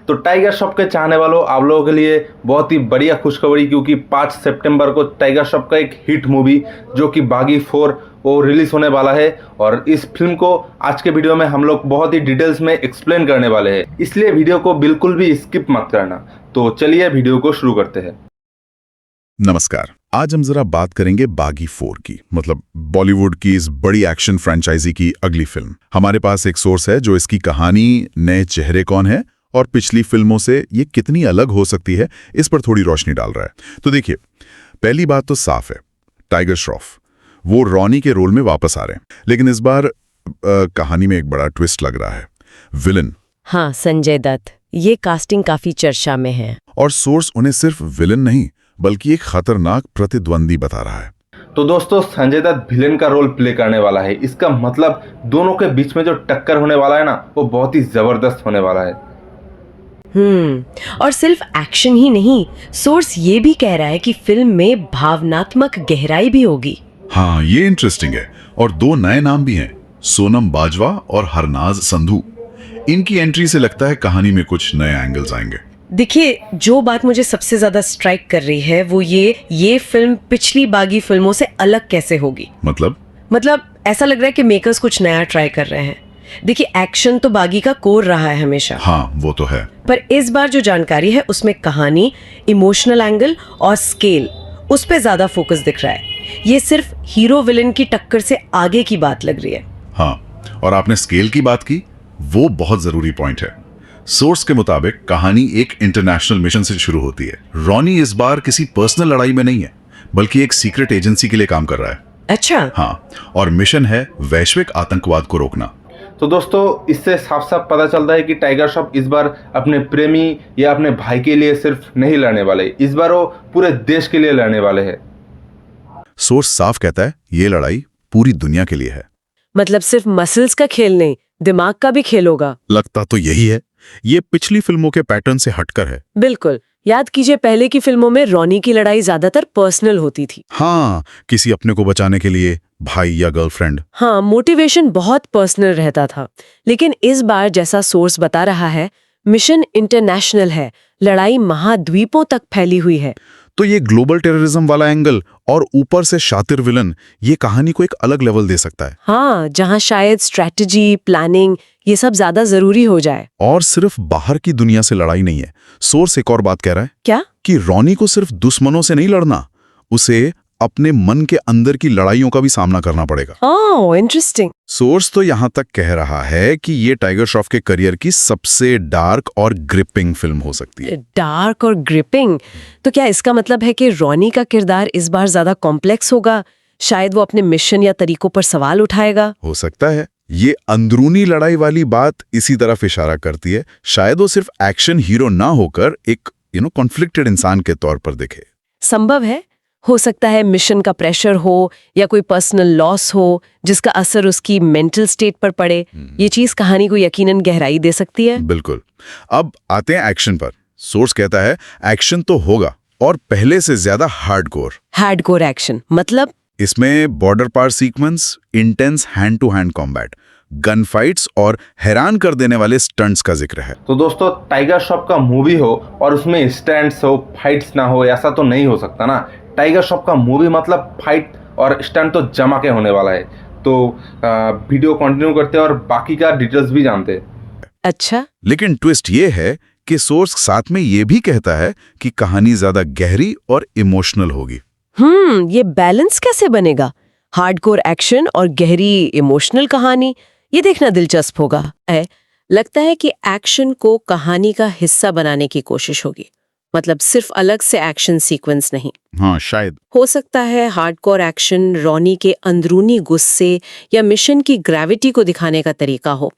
तो टाइगर श्रॉफ के चाहने वालों आप लोगों के लिए बहुत ही बढ़िया खुशखबरी, क्योंकि 5 सितंबर को टाइगर श्रॉफ का एक हिट मूवी जो कि बागी 4 वो रिलीज होने वाला है। और इस फिल्म को आज के वीडियो में हम लोग बहुत ही डिटेल्स में एक्सप्लेन करने वाले हैं, इसलिए वीडियो को बिल्कुल भी स्किप मत करना। तो चलिए वीडियो को शुरू करते हैं। नमस्कार। आज हम जरा बात करेंगे बागी 4 की, मतलब बॉलीवुड की इस बड़ी एक्शन फ्रेंचाइजी की अगली फिल्म। हमारे पास एक सोर्स है जो इसकी कहानी, नए चेहरे कौन है और पिछली फिल्मों से ये कितनी अलग हो सकती है, इस पर थोड़ी रोशनी डाल रहा है। तो देखिए, पहली बात तो साफ है, टाइगर श्रॉफ वो रॉनी के रोल में वापस आ रहे हैं, लेकिन इस बार कहानी में एक बड़ा ट्विस्ट लग रहा है। विलन, हाँ, संजय दत्त। ये कास्टिंग काफी चर्चा में है। और सोर्स उन्हें सिर्फ विलन नहीं बल्कि एक खतरनाक प्रतिद्वंदी बता रहा है। तो दोस्तों, संजय दत्त विलेन का रोल प्ले करने वाला है। इसका मतलब दोनों के बीच में जो टक्कर होने वाला है ना, वो बहुत ही जबरदस्त होने वाला है। और सिर्फ एक्शन ही नहीं, सोर्स ये भी कह रहा है कि फिल्म में भावनात्मक गहराई भी होगी। हाँ, ये इंटरेस्टिंग है। और 2 नए नाम भी हैं, सोनम बाजवा और हरनाज संधू। इनकी एंट्री से लगता है कहानी में कुछ नए एंगल्स आएंगे। देखिए, जो बात मुझे सबसे ज्यादा स्ट्राइक कर रही है वो ये फिल्म पिछली बागी फिल्मों से अलग कैसे होगी। मतलब ऐसा लग रहा है कि मेकर्स कुछ नया ट्राई कर रहे हैं। देखिए, एक्शन तो बागी का कोर रहा है हमेशा। हाँ, वो तो है। पर इस बार जो जानकारी है उसमें कहानी, इमोशनल एंगल और स्केल, उस पे ज्यादा फोकस दिख रहा है। ये सिर्फ हीरो विलेन की टक्कर से आगे की बात लग रही है। हाँ, और आपने स्केल की बात की, वो बहुत जरूरी पॉइंट है। सोर्स के मुताबिक कहानी एक इंटरनेशनल मिशन से शुरू होती है। रॉनी इस बार किसी पर्सनल लड़ाई में नहीं है, बल्कि एक सीक्रेट एजेंसी के लिए काम कर रहा है। अच्छा। हाँ, और मिशन है वैश्विक आतंकवाद को रोकना। तो दोस्तों, इससे साफ साफ पता चलता है कि टाइगर श्रॉफ इस बार अपने प्रेमी या अपने भाई के लिए सिर्फ नहीं लड़ने वाले, इस बार वो पूरे देश के लिए लड़ने वाले हैं। सोर्स साफ कहता है ये लड़ाई पूरी दुनिया के लिए है। मतलब सिर्फ मसल्स का खेल नहीं, दिमाग का भी खेल होगा। लगता तो यही है। ये पिछली फिल्मों के पैटर्न से हटकर है। बिल्कुल। याद कीजिए, पहले की फिल्मों में रॉनी की लड़ाई ज्यादातर पर्सनल होती थी। हाँ, किसी अपने को बचाने के लिए, भाई या गर्लफ्रेंड। हाँ, मोटिवेशन बहुत पर्सनल रहता था। लेकिन इस बार जैसा सोर्स बता रहा है, मिशन इंटरनेशनल है, लड़ाई महाद्वीपों तक फैली हुई है। तो ये ग्लोबल टेररिज्म वाला एंगल और ऊपर से शातिर विलन, ये कहानी को एक अलग लेवल दे सकता है। हाँ, जहाँ शायद स्ट्रैटेजी, प्लानिंग, ये सब ज्यादा जरूरी हो जाए। और सिर्फ बाहर की दुनिया से लड़ाई नहीं है। सोर्स एक और बात कह रहा है। क्या? कि रॉनी को सिर्फ दुश्मनों से नहीं लड़ना, उसे अपने मन के अंदर की लड़ाइयों का भी सामना करना पड़ेगा। ओह, इंटरेस्टिंग। सोर्स तो यहां तक कह रहा है कि ये टाइगर श्रॉफ के करियर की सबसे डार्क और ग्रिपिंग फिल्म हो सकती है। डार्क और ग्रिपिंग? तो क्या इसका मतलब है कि रॉनी का किरदार इस बार ज्यादा कॉम्प्लेक्स होगा? शायद वो अपने मिशन या तरीकों पर सवाल उठाएगा। हो सकता है। ये अंदरूनी लड़ाई वाली बात इसी तरफ इशारा करती है। शायद वो सिर्फ एक्शन हीरो ना होकर एक कॉन्फ्लिक्टेड इंसान के तौर पर दिखे। संभव है। हो सकता है मिशन का प्रेशर हो या कोई पर्सनल लॉस हो जिसका असर उसकी मेंटल स्टेट पर पड़े। ये चीज कहानी को यकीनन गहराई दे सकती है। बिल्कुल। अब आते हैं एक्शन पर। सोर्स कहता है एक्शन तो होगा, और पहले से ज्यादा हार्डकोर एक्शन। मतलब इसमें बॉर्डर पार sequence, intense hand to hand combat, gun fights और हैरान कर देने वाले स्टंट्स का जिक्र है। तो दोस्तों, टाइगर श्रॉफ का मूवी हो और उसमें स्टंट्स हो, फाइट्स ना हो, ऐसा तो नहीं हो सकता ना। टाइगर श्रॉफ का मूवी मतलब फाइट और स्टंट तो जमा के होने वाला है। तो वीडियो कंटिन्यू करते हैं और बाकी का डिटेल्स भी जानते हैं। अच्छा। लेकिन ट्विस्ट ये है कि सोर्स साथ में ये भी कहता है कि कहानी ज्यादा गहरी और इमोशनल होगी। ये बैलेंस कैसे बनेगा? हार्डकोर एक्शन और गहरी इमोशनल कहानी, ये देखना दिलचस्प होगा। लगता है कि एक्शन को कहानी का हिस्सा बनाने की कोशिश होगी, मतलब सिर्फ अलग से एक्शन सीक्वेंस नहीं। हाँ, शायद हो सकता है हार्डकोर एक्शन रॉनी के अंदरूनी गुस्से या मिशन की ग्रेविटी को दिखाने का तरीका हो।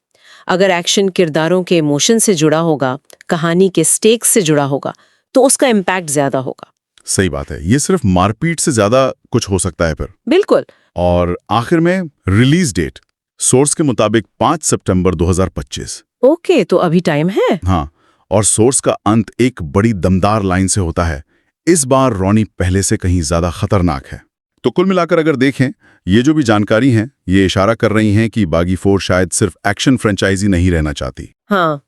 अगर एक्शन किरदारों के इमोशन से जुड़ा होगा, कहानी के स्टेक्स से जुड़ा होगा, तो उसका इम्पैक्ट ज्यादा होगा। सही बात है। ये सिर्फ मारपीट से ज्यादा कुछ हो सकता है फिर। बिल्कुल। और आखिर में रिलीज डेट सोर्स के मुताबिक 5 सितंबर 2025। ओके, तो अभी टाइम है। हाँ, और सोर्स का अंत एक बड़ी दमदार लाइन से होता है, इस बार रॉनी पहले से कहीं ज्यादा खतरनाक है। तो कुल मिलाकर अगर देखें, ये जो भी जानकारी है, ये इशारा कर रही हैं कि बागी 4 शायद सिर्फ एक्शन फ्रेंचाइजी नहीं रहना चाहती। हाँ,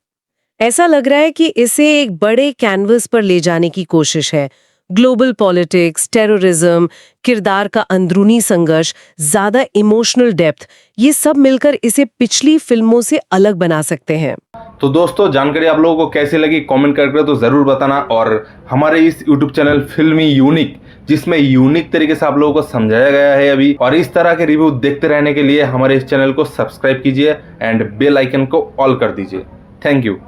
ऐसा लग रहा है कि इसे एक बड़े कैनवस पर ले जाने की कोशिश है। ग्लोबल पॉलिटिक्स, टेररिज्म, किरदार का अंदरूनी संघर्ष, ज्यादा इमोशनल डेप्थ, ये सब मिलकर इसे पिछली फिल्मों से अलग बना सकते हैं। तो दोस्तों, जानकारी आप लोगों को कैसी लगी कमेंट करके तो ज़रूर बताना। और हमारे इस यूट्यूब चैनल फिल्मी यूनिक, जिसमें यूनिक तरीके से आप लोगों को समझाया गया है अभी, और इस तरह के रिव्यू देखते रहने के लिए हमारे इस चैनल को सब्सक्राइब कीजिए एंड बेल आइकन को ऑल कर दीजिए। Thank you.